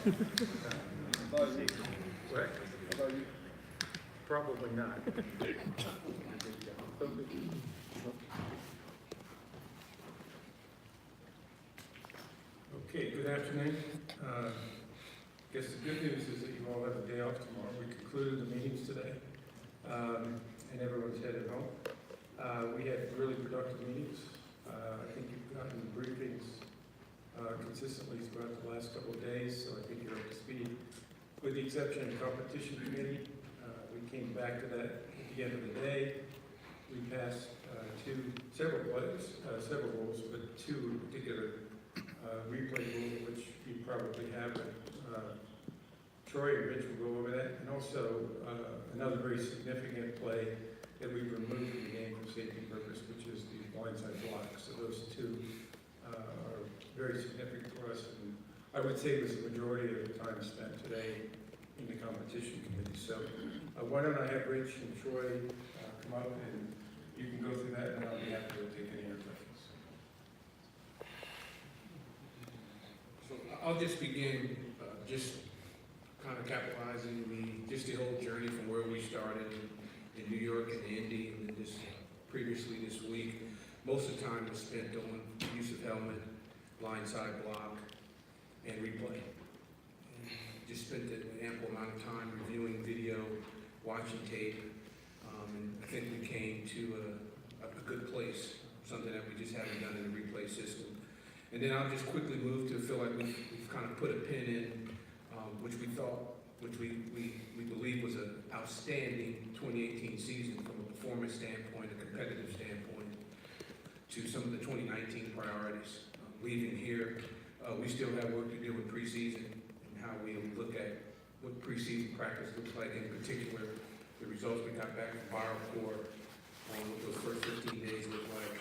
What? Probably not. Okay, good afternoon. Guess the good news is that you all have a day off tomorrow. We concluded the meetings today, and everyone's headed home. We had really productive meetings. I think you've gotten briefings consistently throughout the last couple of days, so I think you're up to speed. With the exception of the competition committee, we came back to that at the end of the day. We passed several rules, but two particular replay rules, which you probably have. Troy and Rich will go over that, and also another very significant play that we removed from the game for safety purpose, which is the blindside block. So those two are very significant for us, and I would say it was the majority of the time spent today in the competition committee. So why don't I have Rich and Troy come up, and you can go through that, and I'll be happy to take any other questions. So I'll just begin just kind of capitalizing the whole journey from where we started in New York and Indy, and then previously this week. Most of the time was spent on use of helmet, blindside block, and replay. And just spent an ample amount of time reviewing video, watching tape, and I think we came to a good place, something that we just haven't done in the replay system. And then I'll just quickly move to feel like we've kind of put a pin in, which we believe was an outstanding 2018 season from a performance standpoint, a competitive standpoint, to some of the 2019 priorities. Leaving here, we still have work to do in preseason and how we look at what preseason practice looks like, in particular, the results we got back from Viral Core, what those first 15 days look like.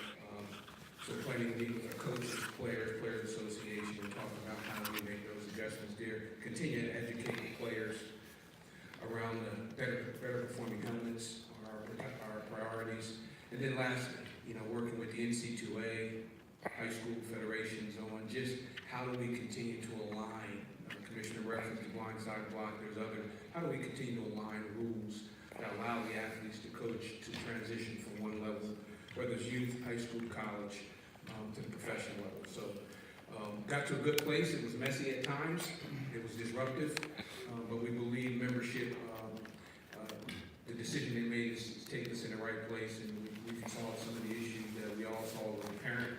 So planning to meet with our coaches, Players Association, and talk about how we make those adjustments there. Continue to educate the players around the better performing helmets, our priorities. And then lastly, working with the NC2A, high school federations on just how do we continue to align, Commissioner referenced the blindside block, there's other, how do we continue to align rules that allow the athletes to coach to transition from one level, whether it's youth, high school, college, to the professional level. So got to a good place. It was messy at times. It was disruptive, but we believe membership, the decision they made is taking us in the right place, and we can solve some of the issues that we all saw with the parent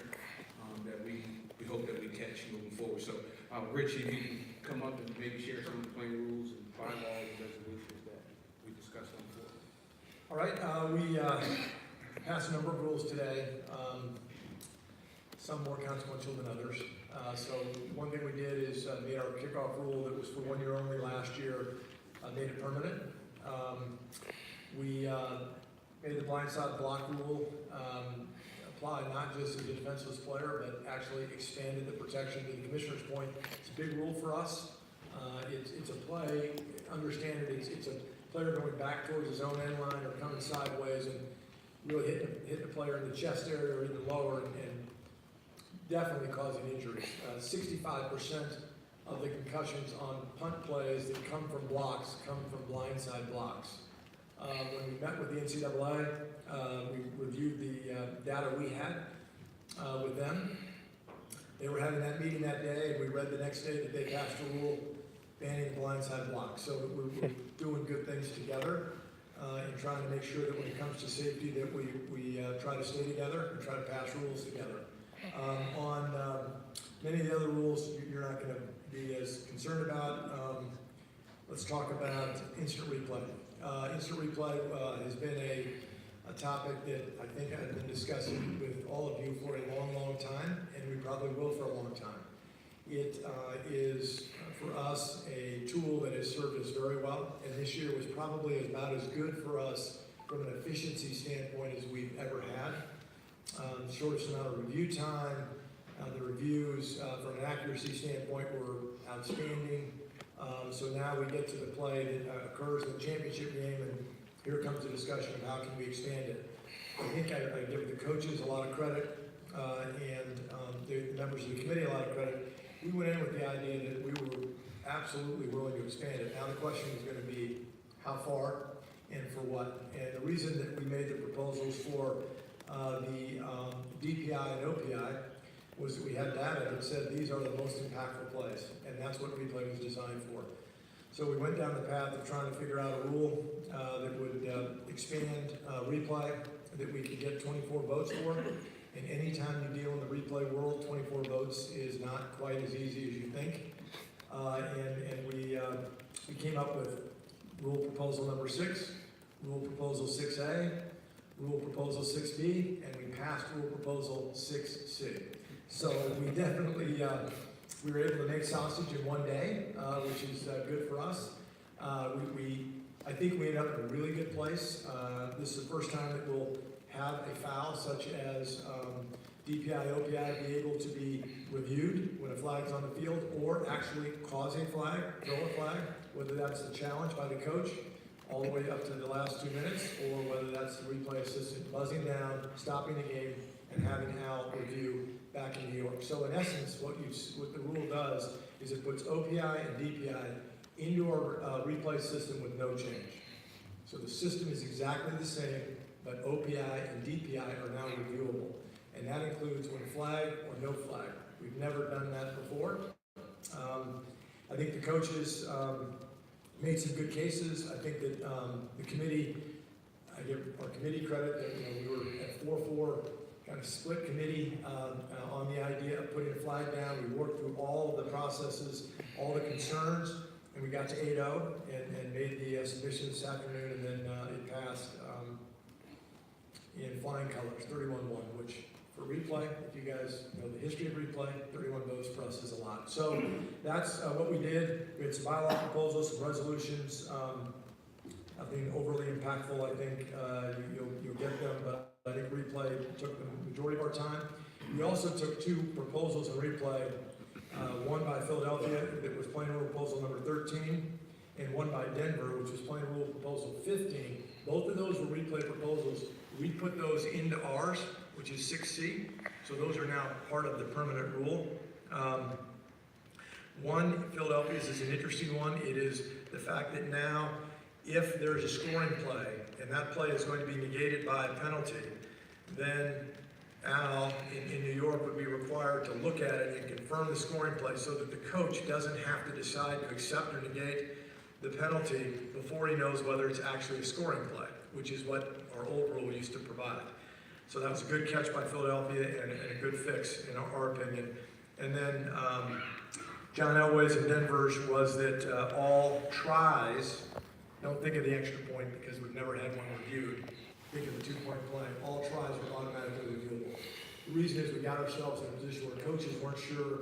that we hope that we catch moving forward. So Rich, if you can come up and maybe share some of the playing rules and bylaws and resolutions that we discussed on the floor. All right, we passed a number of rules today, some more consequential than others. So one thing we did is made our kickoff rule that was for 1 year only last year, made it permanent. We made the blindside block rule apply not just to the defenseless player, but actually expanded the protection. To the commissioner's point, it's a big rule for us. It's a play, understand it, it's a player going back towards his own end line or coming sideways and really hitting the player in the chest area or even lower and definitely causing injuries. 65% of the concussions on punt plays that come from blocks come from blindside blocks. When we met with the NCAA, we reviewed the data we had with them. They were having that meeting that day, and we read the next day that they passed a rule banning blindside blocks. So we're doing good things together and trying to make sure that when it comes to safety that we try to stay together and try to pass rules together. On many of the other rules you're not going to be as concerned about. Let's talk about instant replay. Instant replay has been a topic that I think I've been discussing with all of you for a long, long time, and we probably will for a long time. It is, for us, a tool that has served us very well, and this year was probably about as good for us from an efficiency standpoint as we've ever had. Shortest amount of review time, the reviews from an accuracy standpoint were outstanding. So now we get to the play that occurs in the championship game, and here comes the discussion of how can we expand it. I think I give the coaches a lot of credit and the members of the committee a lot of credit. We went in with the idea that we were absolutely willing to expand it. Now the question is gonna be how far and for what? And the reason that we made the proposals for the DPI and OPI was that we had data that said these are the most impactful plays, and that's what replay was designed for. So we went down the path of trying to figure out a rule that would expand replay, that we could get 24 votes for. And anytime you deal in the replay world, 24 votes is not quite as easy as you think. And we came up with rule proposal number 6, rule proposal 6A, rule proposal 6B, and we passed rule proposal 6C. So we definitely, we were able to make sausage in one day, which is good for us. I think we ended up in a really good place. This is the first time that we'll have a foul such as DPI, OPI be able to be reviewed when a flag's on the field, or actually cause a flag, throw a flag, whether that's the challenge by the coach all the way up to the last 2 minutes, or whether that's the replay assistant buzzing down, stopping the game, and having Al review back in New York. So in essence, what the rule does is it puts OPI and DPI into our replay system with no change. So the system is exactly the same, but OPI and DPI are now reviewable. And that includes when flag or no flag. We've never done that before. I think the coaches made some good cases. I think that the committee, I give our committee credit that we were at 4-4, kind of split committee on the idea of putting a flag down. We worked through all of the processes, all the concerns, and we got to 8-0 and made the submission this afternoon, and then it passed in flying colors, 31-1, which for replay, if you guys know the history of replay, 31 votes for us is a lot. So that's what we did. We had some bylaw proposals, some resolutions, nothing overly impactful. I think you'll get them, but I think replay took the majority of our time. We also took 2 proposals in replay, one by Philadelphia that was plain rule proposal number 13, and one by Denver, which was plain rule proposal 15. Both of those were replay proposals. We put those into ours, which is 6C. So those are now part of the permanent rule. One, Philadelphia's is an interesting one. It is the fact that now, if there's a scoring play, and that play is going to be negated by a penalty, then Al in New York would be required to look at it and confirm the scoring play so that the coach doesn't have to decide to accept or negate the penalty before he knows whether it's actually a scoring play, which is what our old rule used to provide. So that was a good catch by Philadelphia and a good fix in our opinion. And then John Elway's and Denver's was that all tries, don't think of the extra point because we've never had one reviewed, think of the 2-point play, all tries are automatically reviewable. The reason is we got ourselves in a position where coaches weren't sure,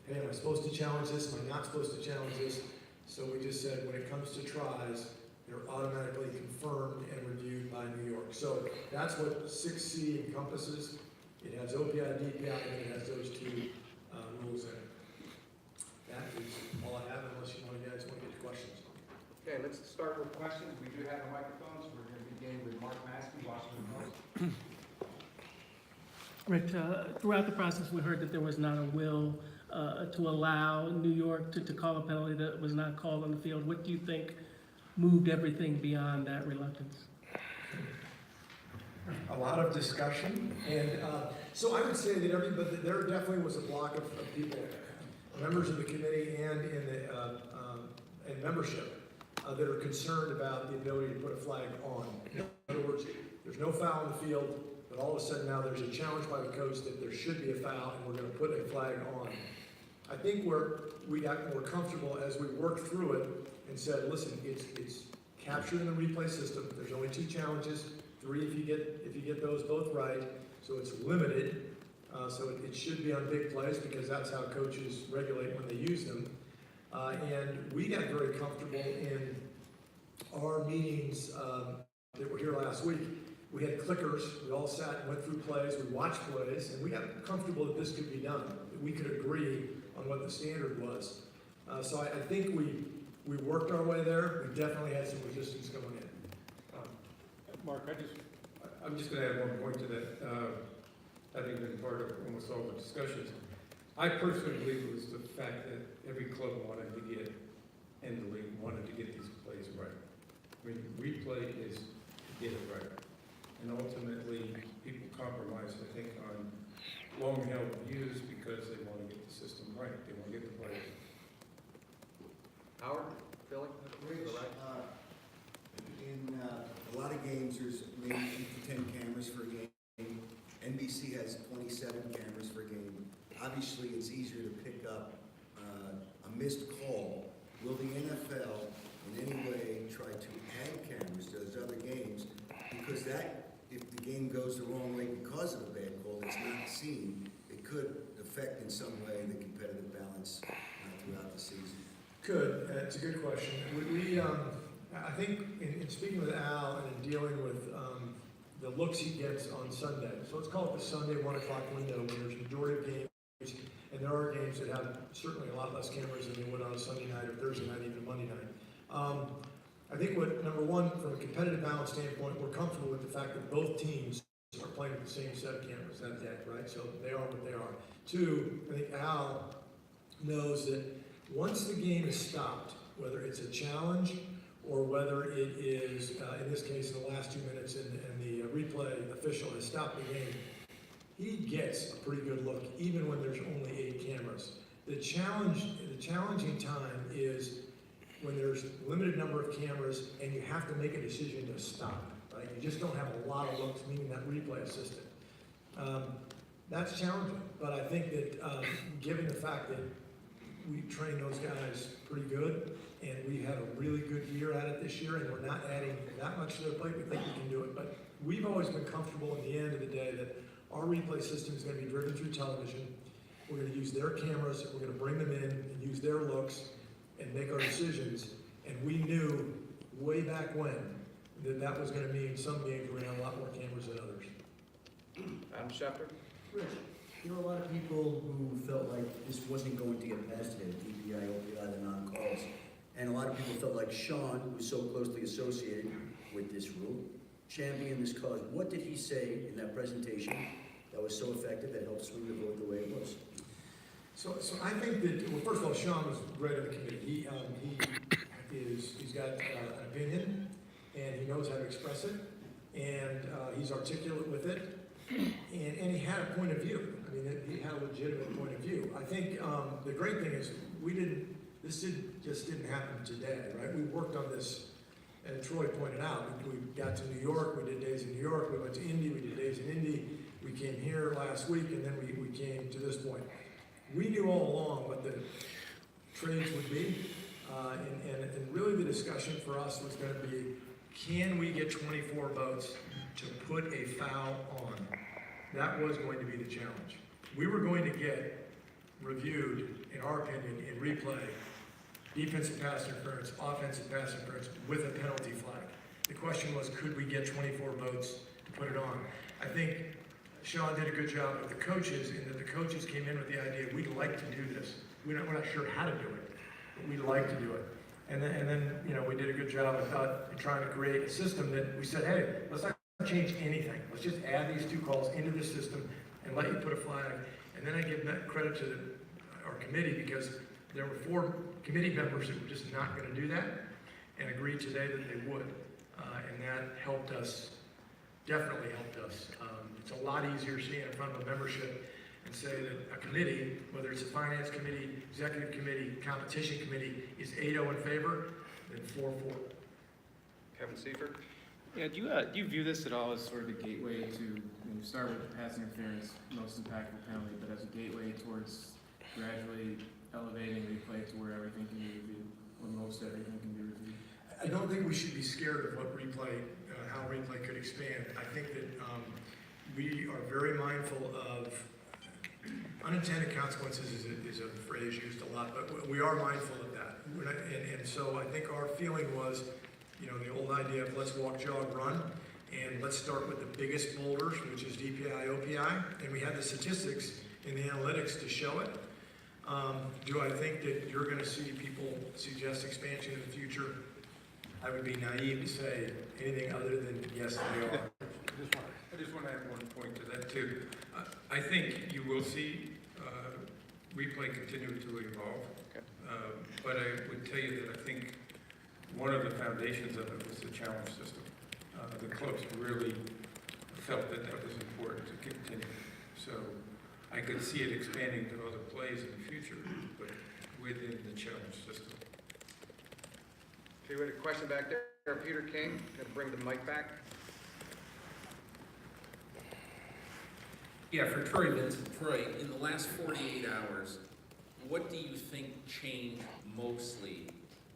hey, am I supposed to challenge this, am I not supposed to challenge this? So we just said when it comes to tries, they're automatically confirmed and reviewed by New York. So that's what 6C encompasses. It has OPI, DPI, and it has those 2 rules in it. That is all I have, unless you guys want to get to questions. Okay, let's start with questions. We do have the microphones. We're going to begin with Mark Maskey, Washington Post. Rich, throughout the process, we heard that there was not a will to allow New York to call a penalty that was not called on the field. What do you think moved everything beyond that reluctance? A lot of discussion, and so I would say that there definitely was a block of people, members of the committee and in the membership that are concerned about the ability to put a flag on. In other words, there's no foul in the field, but all of a sudden now there's a challenge by the coach that there should be a foul, and we're going to put a flag on. I think we got more comfortable as we worked through it and said, listen, it's captured in the replay system. There's only 2 challenges, 3 if you get those both right. So it's limited. So it should be on big plays because that's how coaches regulate when they use them. And we got very comfortable in our meetings that were here last week. We had clickers. We all sat and went through plays. We watched plays, and we got comfortable that this could be done. That we could agree on what the standard was. So I think we worked our way there. We definitely had some resistance going in. Mark, I'm just going to add one point to that, having been part of almost all the discussions. I personally believe it was the fact that every club wanted to get and the league wanted to get these plays right. I mean, replay is to get it right. And ultimately, people compromise, I think, on long-held views because they want to get the system right. They want to get the players. Howard, Philly? Rich, in a lot of games, there's maybe 8 to 10 cameras per game. NBC has 27 cameras per game. Obviously, it's easier to pick up a missed call. Will the NFL in any way try to add cameras to those other games? Because that, if the game goes the wrong way because of a bad call that's not seen, it could affect in some way the competitive balance throughout the season. Could, it's a good question. I think in speaking with Al and in dealing with the looks he gets on Sunday, so let's call it the Sunday 1 o'clock window when there's a majority of games, and there are games that have certainly a lot less cameras than they would on a Sunday night or Thursday night, even Monday night. I think number one, from a competitive balance standpoint, we're comfortable with the fact that both teams are playing with the same set of cameras that day, right? So they are what they are. Two, I think Al knows that once the game is stopped, whether it's a challenge or whether it is, in this case, in the last 2 minutes and the replay official has stopped the game, he gets a pretty good look, even when there's only 8 cameras. The challenging time is when there's a limited number of cameras and you have to make a decision to stop, right? You just don't have a lot of looks, meaning that replay assistant. That's challenging, but I think that given the fact that we train those guys pretty good, and we had a really good year at it this year, and we're not adding that much to their plate, we think we can do it. But we've always been comfortable in the end of the day that our replay system is going to be driven through television. We're going to use their cameras, we're going to bring them in and use their looks and make our decisions. And we knew way back when that that was going to mean some games we're going to have a lot more cameras than others. Adam Schefter? Rich, there were a lot of people who felt like this wasn't going to get past today, the DPI, OPI, the non-calls. And a lot of people felt like Sean, who was so closely associated with this rule, championed this cause. What did he say in that presentation that was so effective that helped swing the vote the way it was? So I think that, well, first of all, Sean was great on the committee. He's got an opinion, and he knows how to express it, and he's articulate with it, and he had a point of view. I mean, he had a legitimate point of view. I think the great thing is this just didn't happen today, right? We worked on this, and Troy pointed out, we got to New York, we did days in New York, we went to Indy, we did days in Indy, we came here last week, and then we came to this point. We knew all along what the trades would be, and really the discussion for us was going to be, can we get 24 votes to put a foul on? That was going to be the challenge. We were going to get reviewed, in our opinion, in replay, defensive pass interference, offensive pass interference with a penalty flag. The question was, could we get 24 votes to put it on? I think Sean did a good job with the coaches, in that the coaches came in with the idea, we'd like to do this. We're not sure how to do it, but we'd like to do it. And then we did a good job of trying to create a system that we said, hey, let's not change anything. Let's just add these 2 calls into the system and let you put a flag. And then I give that credit to our committee, because there were 4 committee members that were just not going to do that and agreed today that they would. And that helped us, definitely helped us. It's a lot easier seeing in front of a membership and say that a committee, whether it's a finance committee, executive committee, competition committee, is 8-0 in favor than 4-4. Kevin Seifert? Yeah, do you view this at all as sort of a gateway to, you start with the pass interference, most impactful penalty, but as a gateway towards gradually elevating replay to where everything can be reviewed, or most everything can be reviewed? I don't think we should be scared of what how replay could expand. I think that we are very mindful of unintended consequences is a phrase used a lot, but we are mindful of that. And so I think our feeling was, the old idea of let's walk, jog, run, and let's start with the biggest boulders, which is DPI, OPI, and we had the statistics in the analytics to show it. Do I think that you're going to see people suggest expansion in the future? I would be naive to say anything other than yes, they are. I just want to add one point to that too. I think you will see replay continue to evolve. Okay. But I would tell you that I think one of the foundations of it was the challenge system. The clubs really felt that that was important to continue. So I could see it expanding to other plays in the future, but within the challenge system. Okay, we had a question back there. Peter King, gonna bring the mic back. Yeah, for Troy Vincent. Troy, in the last 48 hours, what do you think changed mostly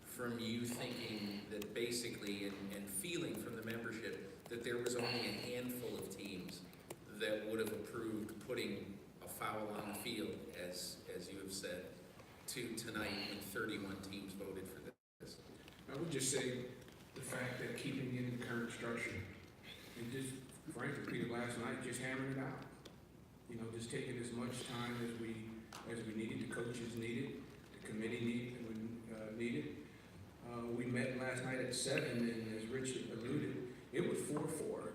from you thinking that basically, and feeling from the membership, that there was only a handful of teams that would have approved putting a foul on the field, as you have said, to tonight when 31 teams voted for this? I would just say the fact that keeping in the current structure, and just frankly, Peter, last night, just hammering it out. You know, just taking as much time as we needed, the coaches needed, the committee needed. We met last night at 7, and as Rich alluded, it was 4-4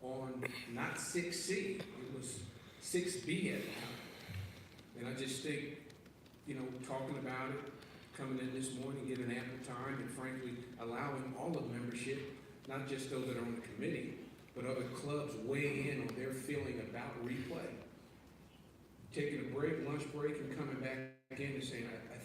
on not 6C, it was 6B at the time. And I just think, you know, talking about it, coming in this morning, giving ample time, and frankly, allowing all of membership, not just those that are on the committee, but other clubs weigh in on their feeling about replay. Taking a break, lunch break, and coming back in and saying, I